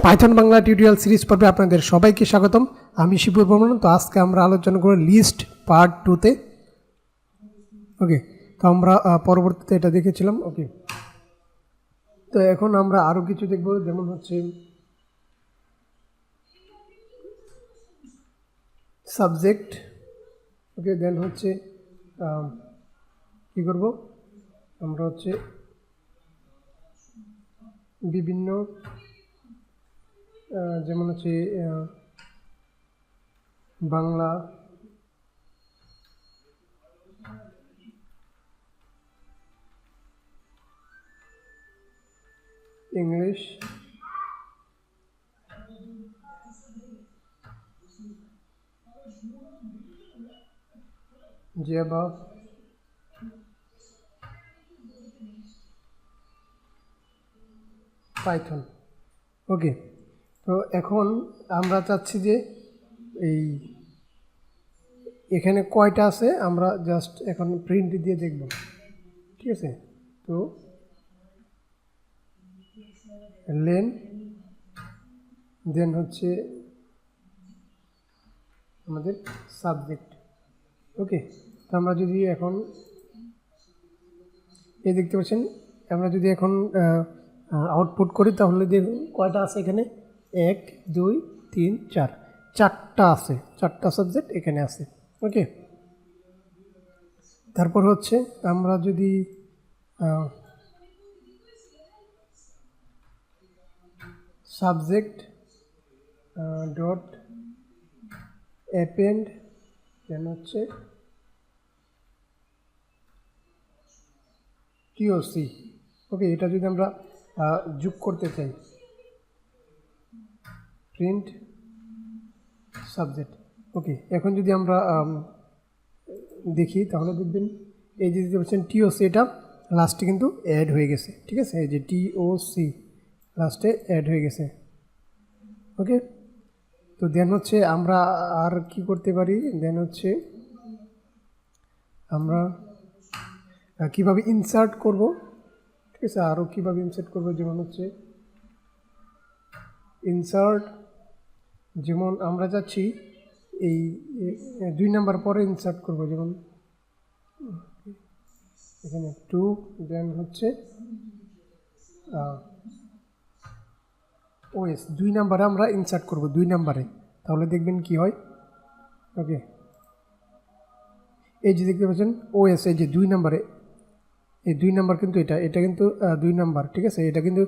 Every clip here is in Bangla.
পাইথন বাংলা টিউটোরিয়াল সিরিজ পর্বে আপনাদের সবাইকে স্বাগতম। আমি শিবুর বর্মন। তো আজকে আমরা আলোচনা করব লিস্ট পার্ট 2-তে। ওকে, তো আমরা পরবর্তীতে এটা দেখেছিলাম। ওকে, তো এখন আমরা আরও কিছু দেখব, যেমন হচ্ছে সাবজেক্ট। ওকে, দেন হচ্ছে কী করব আমরা হচ্ছে বিভিন্ন যেমন হচ্ছে বাংলা, ইংলিশ, জাভা, পাইথন। ওকে, তো এখন আমরা চাচ্ছি যে এখানে কয়টা আছে আমরা জাস্ট এখন প্রিন্ট দিয়ে দেখব, ঠিক আছে। তো লেন, দেন হচ্ছে আমাদের সাবজেক্ট। ওকে, তো আমরা যদি এখন এই দেখতে পাচ্ছেন, আমরা যদি এখন আউটপুট করি তাহলে দেখুন কয়টা আছে এখানে, 1 2 3 4, চারটা আছে, চারটা সাবজেক্ট এখানে আছে। ওকে, তারপর হচ্ছে আমরা যদি সাবজেক্ট ডট অ্যাপেন্ড, দেন হচ্ছে টিওসি। ওকে, এটা যদি আমরা যোগ করতে চাই, প্রিন্ট সাবজেক্ট। ওকে, এখন যদি আমরা দেখি তাহলে দেখবেন এই যে দেখতে পাচ্ছেন টিওসি, এটা লাস্টে কিন্তু অ্যাড হয়ে গেছে, ঠিক আছে। এই যে টিওসি লাস্টে অ্যাড হয়ে গেছে। ওকে, তো দেন হচ্ছে আমরা আর কি করতে পারি, দেন হচ্ছে আমরা কিভাবে ইনসার্ট করব, ঠিক আছে, আরও কীভাবে ইনসার্ট করব, যেমন হচ্ছে ইনসার্ট, যেমন আমরা যাচ্ছি এই 2 নাম্বার পরে ইনসার্ট করব, যেমন এখানে 2, দেন হচ্ছে ওএস 2 নাম্বারে আমরা ইনসার্ট করব, 2 নাম্বারে, তাহলে দেখবেন কি হয়। ওকে, এই যে দেখতে পাচ্ছেন ওএস, এই যে 2 নাম্বারে, এই 2 নাম্বার কিন্তু এটা কিন্তু 2 নাম্বার, ঠিক আছে। এটা কিন্তু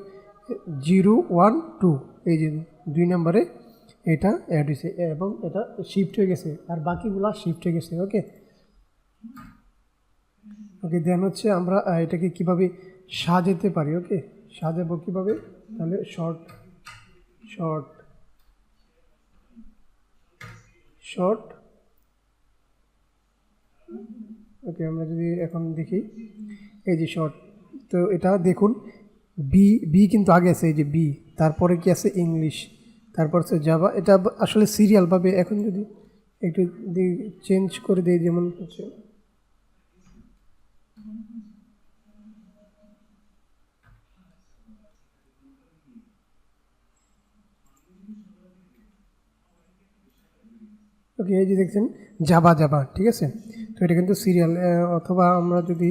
0 1 2, এই যে 2 নাম্বারে এটা অ্যাড হয়েছে এবং এটা শিফট হয়ে গেছে, আর বাকিগুলা শিফট হয়ে গেছে। ওকে, ওকে, দেন হচ্ছে আমরা এটাকে কিভাবে সাজাতে পারি। ওকে, সাজাবো কীভাবে, তাহলে শর্ট শর্ট শর্ট। ওকে, আমরা যদি এখন দেখি এই যে শর্ট, তো এটা দেখুন বি কিন্তু আগে আছে, এই যে বি, তারপরে কি আছে ইংলিশ, তারপর হচ্ছে জাভা। এটা আসলে সিরিয়ালভাবে, এখন যদি একটু চেঞ্জ করে দিই, যেমন হচ্ছে ওকে, এই যে দেখছেন জাভা জাভা, ঠিক আছে। তো এটা কিন্তু সিরিয়াল, অথবা আমরা যদি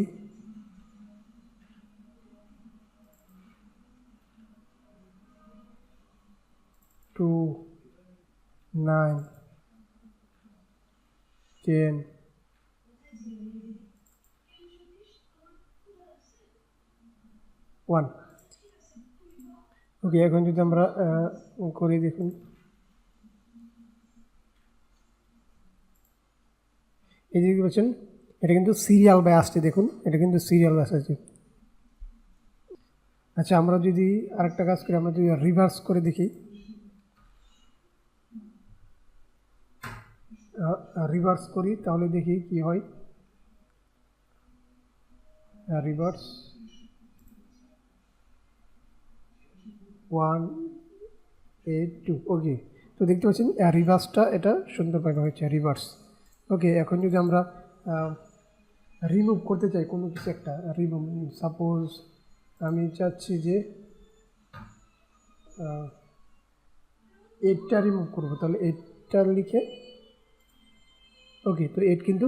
টু 9 10 1। ওকে, এখন যদি আমরা করি, দেখুন এই যে দেখতে পাচ্ছেন এটা কিন্তু সিরিয়াল বাই আসছে, দেখুন এটা কিন্তু সিরিয়াল বাই আসছে। আচ্ছা, আমরা যদি আরেকটা কাজ করি, আমরা যদি রিভার্স করে দেখি, রিভার্স করি তাহলে দেখি কি হয়। রিভার্স 1 8 2। ওকে, তো দেখতে পাচ্ছেন রিভার্সটা এটা সুন্দরভাবে হয়েছে, রিভার্স। ওকে, এখন যদি আমরা রিমুভ করতে চাই কোনো কিছু একটা, রিমুভ, সাপোজ আমি চাচ্ছি যে 8টা রিমুভ করবো, তাহলে 8টা লিখে ওকে, তো 8 কিন্তু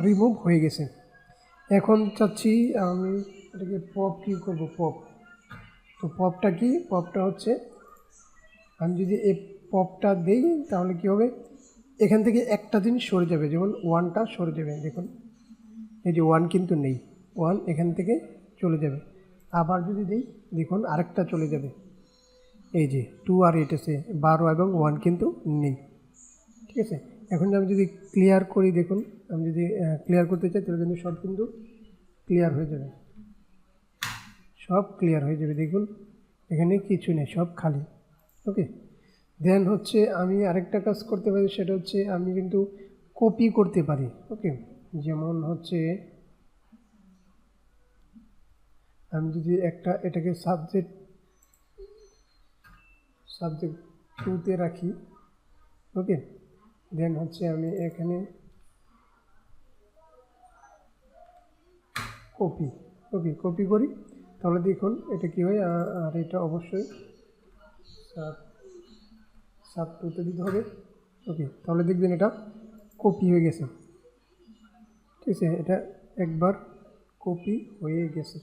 রিমুভ হয়ে গেছে। এখন চাচ্ছি আমি এটাকে পপ কি করবো, পপ। তো পপটা কি, পপটা হচ্ছে আমি যদি এই পপটা দিই তাহলে কি হবে, এখান থেকে একটা জিনিস সরে যাবে, যেমন 1টা সরে যাবে। দেখুন এই যে 1 কিন্তু নেই, 1 এখান থেকে চলে যাবে। আবার যদি দিই দেখুন আরেকটা চলে যাবে, এই যে 2 আর 8 আছে, 12 এবং 1 কিন্তু নেই। ঠিক আছে, এখন আমি যদি ক্লিয়ার করি, দেখুন আমি যদি ক্লিয়ার করতে চাই তাহলে কিন্তু সব কিন্তু ক্লিয়ার হয়ে যাবে, সব ক্লিয়ার হয়ে যাবে। দেখুন এখানে কিছু নেই, সব খালি। ওকে, দেন হচ্ছে আমি আরেকটা কাজ করতে পারি, সেটা হচ্ছে আমি কিন্তু কপি করতে পারি। ওকে, যেমন হচ্ছে আমি যদি এটাকে সাবজেক্ট 2তে রাখি, ওকে, দেন হচ্ছে আমি এখানে কপি করি, তাহলে দেখুন এটা কী হয়, আর এটা অবশ্যই সাব 2তে দিতে হবে। ওকে, তাহলে দেখবেন এটা কপি হয়ে গেছে। ঠিক আছে, এটা একবার কপি হয়ে গেছে।